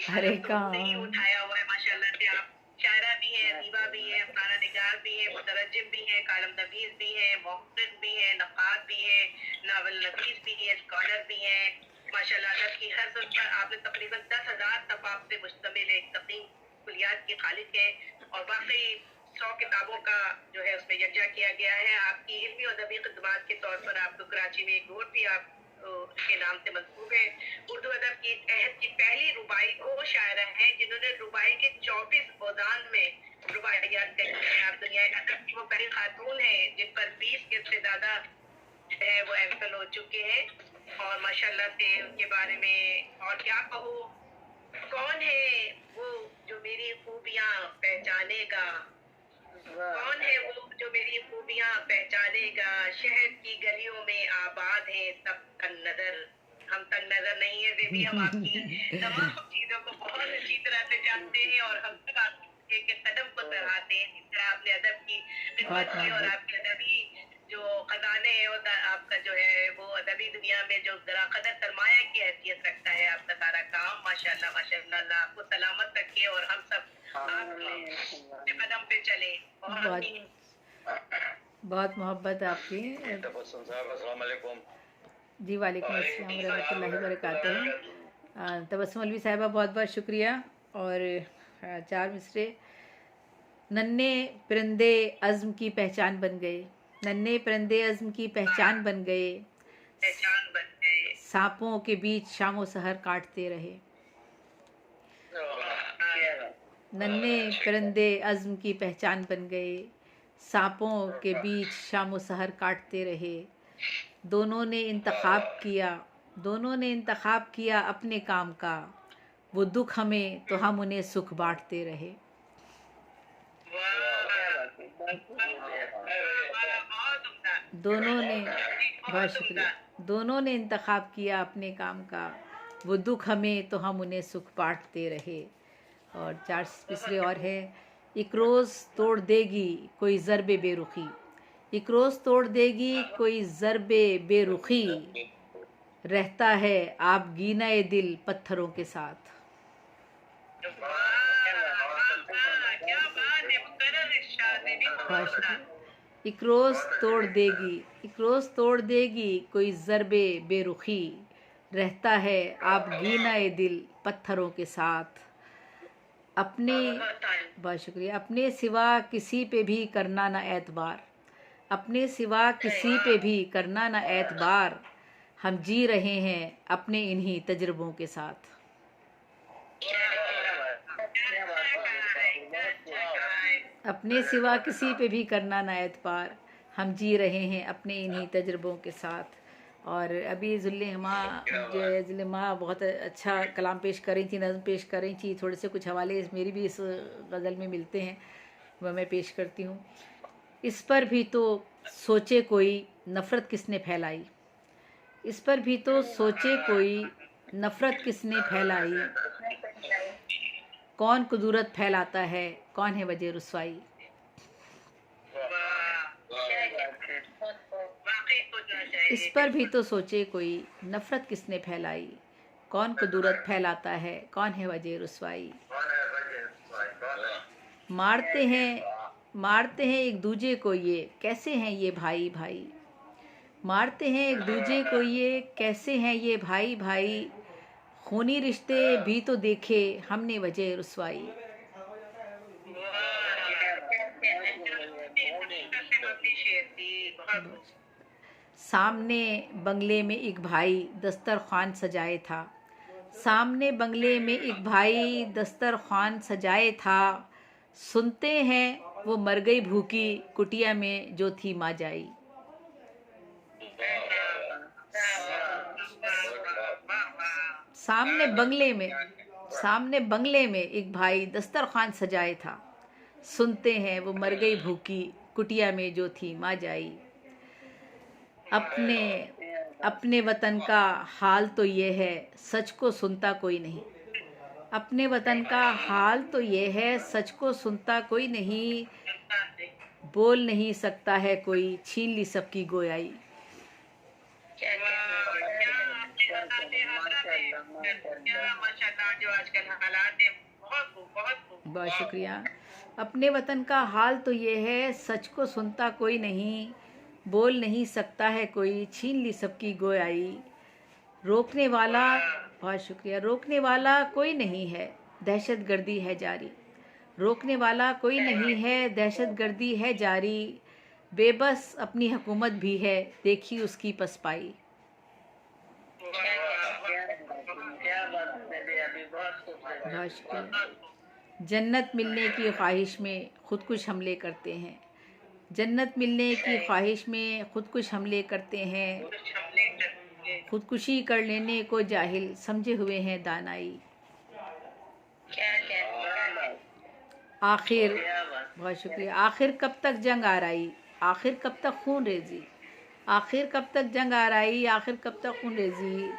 अरे तो उनसे ही कहाँ। उठाया हुआ है माशाल्लाह से। आप शायरा भी है, अदीबा भी है, अफसाना निगार भी है, मुतरज्जिम भी है, कालम नवीस भी है, मुहक्किक भी है, नक्काद भी है, नावल नवीस भी है, स्कॉलर भी है माशाल्लाह। अदब की हर ज़द पर आपने तकरीबन 10,000 तबाब से मुश्तमिल एक तक़ीम कुलियात की खालिक है और वाकई 100 किताबों का जो है उसमें यकजा किया गया है। आपकी इल्मी और अदबी खिदमात के तौर पर आपको कराची में एक रोड भी आप के नाम से मंसूब है। उर्दू अदब की अहद की पहली रुबाई वो शायरा है जिन्होंने रुबाई के 24 औदान में रुबाइयात कही है। आप दुनिया अदब की वो पहली खातून है जिन पर 20 के से ज्यादा है वो एमफिल हो चुके हैं और माशाल्लाह से उनके बारे में और क्या कहूँ। कौन है वो जो मेरी खूबियाँ पहचानेगा, कौन है वो जो मेरी खूबियाँ पहचानेगा, शहर की गलियों में आबाद है तब तक नजर। हम तक नजर नहीं है बेबी, हम आपकी तमाम चीजों को बहुत अच्छी तरह से जानते हैं और हम सब आपके के कदम को सराहते हैं जिस तरह आपने अदब की खिदमत बहुत की और मोहब्बत। आपके अदबी जो खजाने हैं और आपका जो है वो अदबी दुनिया में जो जरा कदर सरमाया की हैसियत रखता है आपका सारा काम माशाल्लाह माशाल्लाह। अल्लाह आपको सलामत रखे और हम सब आपके कदम पे चले। बहुत बहुत मोहब्बत है आपकी। तबस्सुम साहब अस्सलाम वालेकुम। जी वालेकुम अस्सलाम रहमतुल्लाहि व बरकातहू। तबस्सुम अलवी साहिबा बहुत बहुत शुक्रिया। और चार मिसरे। नन्हे परिंदे अज़्म की पहचान बन गए, नन्हे परिंदे अज़्म की पहचान बन गए, पहचान बन गए। सांपों के बीच शामो सहर काटते रहे। नन्हे परिंदे अज़्म की पहचान बन गए, सांपों के बीच शामो सहर काटते रहे। दोनों ने इंतखाब किया, दोनों ने इंतखाब किया अपने काम का, वो दुख हमें तो हम उन्हें सुख बांटते रहे। दोनों ने, बहुत शुक्रिया, दोनों ने इंतखाब किया अपने काम का, वो दुख हमें तो हम उन्हें सुख बांटते रहे। और चार पिछले और है। एक रोज़ तोड़ देगी कोई ज़रबे बेरुखी, एक रोज़ तोड़ देगी कोई ज़रबे बेरुखी, रहता है आप गीना दिल पत्थरों के साथ। बहुत शुक्रिया। एक रोज़ तोड़ देगी, एक रोज़ तोड़ देगी कोई ज़रबे बेरुखी, रहता है आप गीना दिल पत्थरों के साथ। अपने, बहुत शुक्रिया, अपने सिवा किसी पे भी करना ना एतबार, अपने सिवा किसी पे भी करना ना एतबार, हम जी रहे हैं अपने इन्हीं तजुर्बों के साथ। अपने सिवा किसी पे भी करना ना एतबार, हम जी रहे हैं अपने इन्हीं तजुर्बों के साथ। और अभी जुल्लेमा जो है, जुल्लेमा बहुत अच्छा कलाम पेश कर रही थी, नज़म पेश कर रही थी। थोड़े से कुछ हवाले मेरी भी इस गज़ल में मिलते हैं, वह मैं पेश करती हूँ। इस पर भी तो सोचे कोई नफ़रत किसने फैलाई, इस पर भी तो सोचे कोई नफ़रत किसने फैलाई, कौन कुदरत फैलाता है, कौन है वजह रुसवाई। इस पर भी तो सोचे कोई नफ़रत किसने फैलाई, कौन कुदरत फैलाता है, कौन है वजह रुसवाई। मारते हैं, मारते हैं एक दूजे को ये कैसे हैं ये भाई भाई, मारते हैं एक दूजे को ये कैसे हैं ये भाई भाई, खूनी रिश्ते भी तो देखे हमने वजह रुसवाई। सामने बंगले में एक भाई दस्तरखान सजाए था, सामने बंगले में एक भाई दस्तरखान सजाए था, सुनते हैं वो मर गई भूखी कुटिया में जो थी माँ जाई। सामने बंगले में, सामने बंगले में एक भाई दस्तरखान सजाए था, सुनते हैं वो मर गई भूखी कुटिया में जो थी माँ जाई। अपने, अपने वतन का हाल तो ये है सच को सुनता कोई नहीं, अपने वतन का हाल तो ये है सच को सुनता कोई नहीं, बोल नहीं सकता है कोई छीन ली सबकी गोयाई। क्या माशाल्लाह जो आजकल हालात है, बहुत खूब, बहुत खूब। बहुत शुक्रिया। अपने वतन का हाल तो ये है, सच को सुनता कोई नहीं, बोल नहीं सकता है कोई, छीन ली सबकी गोयाई। रोकने वाला, बहुत शुक्रिया, रोकने वाला कोई नहीं है, दहशत गर्दी है जारी। रोकने वाला कोई नहीं है, दहशत गर्दी है जारी। बेबस अपनी हुकूमत भी है, देखी उसकी पसपाई। क्या बात है अभी, बहुत खूब। बहुत शुक्रिया। जन्नत मिलने की ख्वाहिश में खुदकुश हमले करते हैं। जन्नत मिलने की ख्वाहिश में खुदकुश हमले करते हैं। कुछ हमले करके खुदकुशी कर लेने को जाहिल समझे हुए हैं दानाई। क्या क्या आखिर, क्या बात। बहुत शुक्रिया, आखिर कब तक जंग आराई, आखिर कब तक खून रेजी। आखिर कब तक जंग आराई, आखिर कब तक खून रेजी।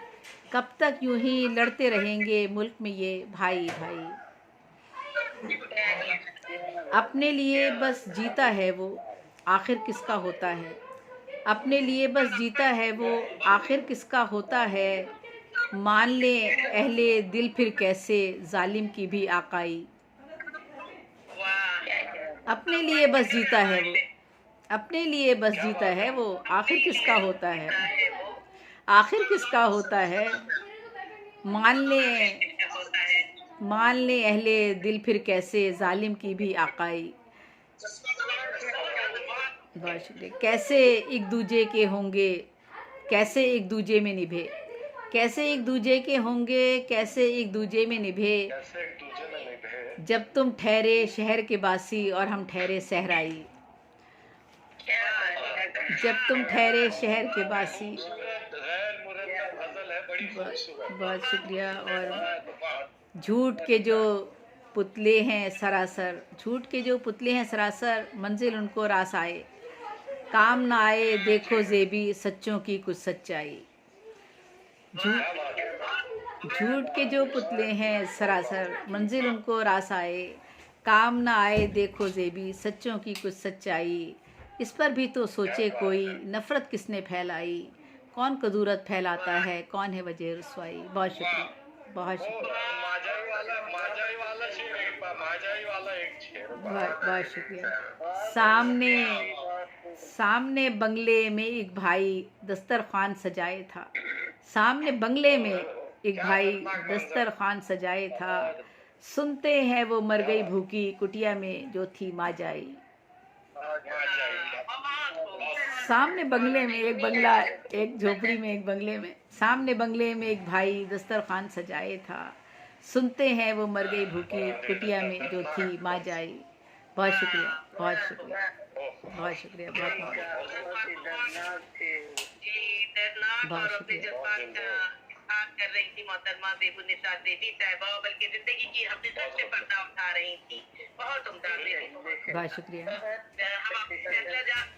कब तक यूं ही लड़ते रहेंगे मुल्क में ये भाई भाई। अपने लिए बस जीता है वो, आखिर किसका होता है। अपने लिए बस जीता है वो, आखिर किसका होता है। मान ले अहले दिल फिर कैसे, जालिम की भी आकाई। वाह, अपने लिए बस जीता है वो, अपने लिए बस जीता है वो, आखिर किसका होता है। आखिर किसका होता है। मान ले, होता है। मान ले अहले दिल फिर कैसे, जालिम की भी आकाई। बहुत शुक्रिया। कैसे एक दूजे के होंगे, कैसे एक दूजे में निभे। कैसे एक दूजे के होंगे, कैसे एक दूजे में निभे। जब तुम ठहरे शहर के बासी और हम ठहरे सहराई। जब तुम ठहरे शहर के बासी। बहुत शुक्रिया। और झूठ के जो पुतले हैं सरासर, झूठ के जो पुतले हैं सरासर, मंजिल उनको रास आए। काम ना आए देखो ज़ेबी, सच्चों की कुछ सच्चाई। झूठ के जो पुतले हैं सरासर, मंजिल उनको रास आए। काम ना आए देखो ज़ेबी, सच्चों की कुछ सच्चाई। इस पर भी तो सोचे कोई, नफ़रत किसने फैलाई। कौन कदूरत फैलाता है, कौन है वजह रुसवाई। बहुत शुक्रिया, बहुत शुक्रिया, बहुत शुक्रिया। सामने, सामने बंगले में एक भाई दस्तरखान सजाए था। सामने बंगले में एक भाई दस्तरखान सजाए था। सुनते हैं वो मर गई भूखी, कुटिया में जो थी माँ जाई। सामने बंगले में एक बंगला, एक झोपड़ी में एक बंगले में, सामने बंगले में एक भाई दस्तरखान सजाए था। सुनते हैं वो मर गई भूखी, कुटिया में जो थी माँ जाई। बहुत शुक्रिया, बहुत शुक्रिया, बहुत शुक्रिया, बहुत बहुत और अपने शुक्रिया। जज्बात इज़हार कर रही थी मोहतरमा बेगुनिसा देवी साहिबा, बल्कि जिंदगी की अपने सर से पर्दा उठा रही थी। बहुत उम्दा बेटी। बहुत शुक्रिया। हम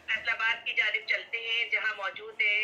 फैसलाबाद की जानिब चलते हैं, जहाँ मौजूद है